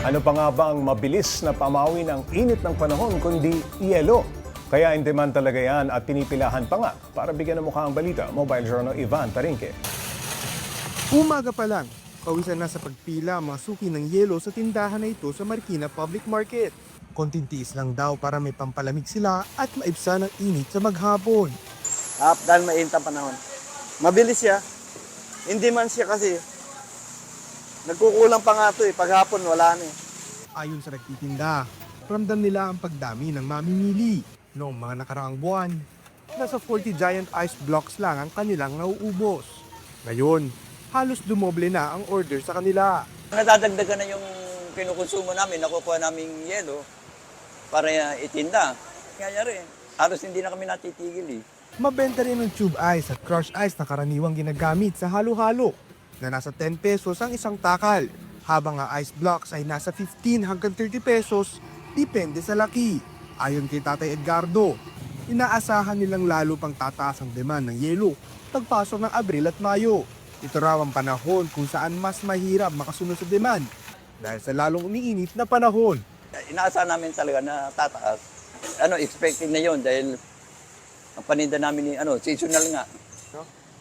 Ano pa nga ba ang mabilis na pamawi ng init ng panahon kundi yelo? Kaya in demand talaga yan at pinipilahan pa nga. Para bigyan ng mukha ang balita, Mobile Journal Ivan Tarinque. Umaga pa lang, pawisan na sa pagpila ang mga suki ng yelo sa tindahan na ito sa Marikina Public Market. Konting tiis lang daw para may pampalamig sila at maibsan ang init sa maghapon. Dahil mainit ang panahon. Mabilis siya. Hindi man siya kasi. Nagkukulang pa nga ito eh. Paghapon wala na eh. Ayon sa nagtitinda, ramdam nila ang pagdami ng mamimili. Noong mga nakaraang buwan, nasa 40 giant ice blocks lang ang kanilang nauubos. Ngayon, halos dumoble na ang order sa kanila. Nadadagdagan na yung kinukonsumo namin, nakukuha naming yelo para itinda. Kaya rin, halos hindi na kami natitigil eh. Mabenta rin ang tube ice at crush ice na karaniwang ginagamit sa halo-halo na nasa 10 pesos ang isang takal, habang ang ice blocks ay nasa 15 hanggang 30 pesos, depende sa laki. Ayon kay Tatay Edgardo, inaasahan nilang lalo pang tataas ang demand ng yelo pagpasok ng Abril at Mayo. Ito raw ang panahon kung saan mas mahirap makasunod sa demand dahil sa lalong umiinit na panahon. Inaasahan namin talaga na tataas. Expected na yon dahil ang paninda namin seasonal nga.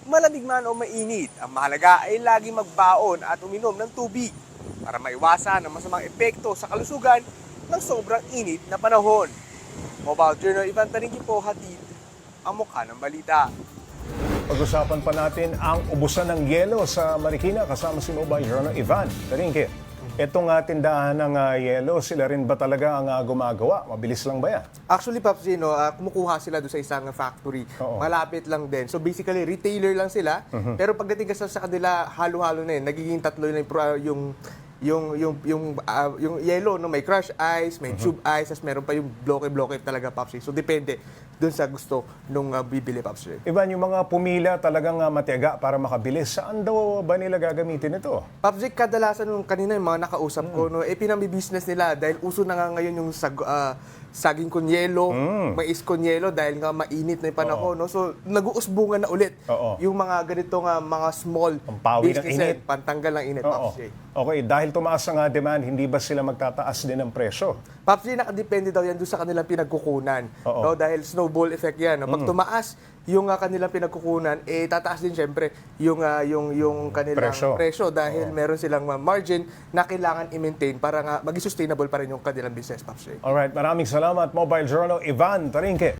Malamig man o mainit, ang mahalaga ay lagi magbaon at uminom ng tubig para maiwasan ang masamang epekto sa kalusugan ng sobrang init na panahon. Mobile Journal Ivan Tarinque po, hatid ang mukha ng balita. Pag-usapan pa natin ang ubusan ng yelo sa Marikina kasama si Mobile Journal Ivan Tarinque. Itong tindahan ng yelo, sila rin ba talaga ang gumagawa? Mabilis lang ba yan? Actually, Pops, kumukuha sila doon sa isang factory. Oo. Malapit lang din. So basically, retailer lang sila. Pero pagdating kasi sa kanila, halo-halo na yun. Nagiging tatlo na yung yellow, no? May crush ice, may tube ice, tapos meron pa yung bloke-bloke talaga, Pops. So depende doon sa gusto nung bibili, Pops. Ivan, yung mga pumila talagang matiyaga para makabilis. Saan daw ba nila gagamitin ito? Pops, kadalasan nung kanina yung mga nakausap ko, pinambi-business nila dahil uso na nga ngayon yung saging con yelo, mais con yelo dahil nga mainit na yung panahon. No? So, nag-uusbungan na ulit yung mga ganitong mga small Pampawi ng businesses, init. pantanggal ng init, Oo. Pops. Okay, dahil tumaas ang demand, hindi ba sila magtataas din ng presyo? Pops, nakadepende daw yan doon sa kanilang pinagkukunan. Oo. No? Dahil snowball effect yan. No? Pag tumaas yung kanilang pinagkukunan, tataas din syempre yung kanilang presyo dahil meron silang margin na kailangan i-maintain para nga maging sustainable pa rin yung kanilang business, Pops. Alright, maraming salamat Mobile Journal Ivan Tarinque.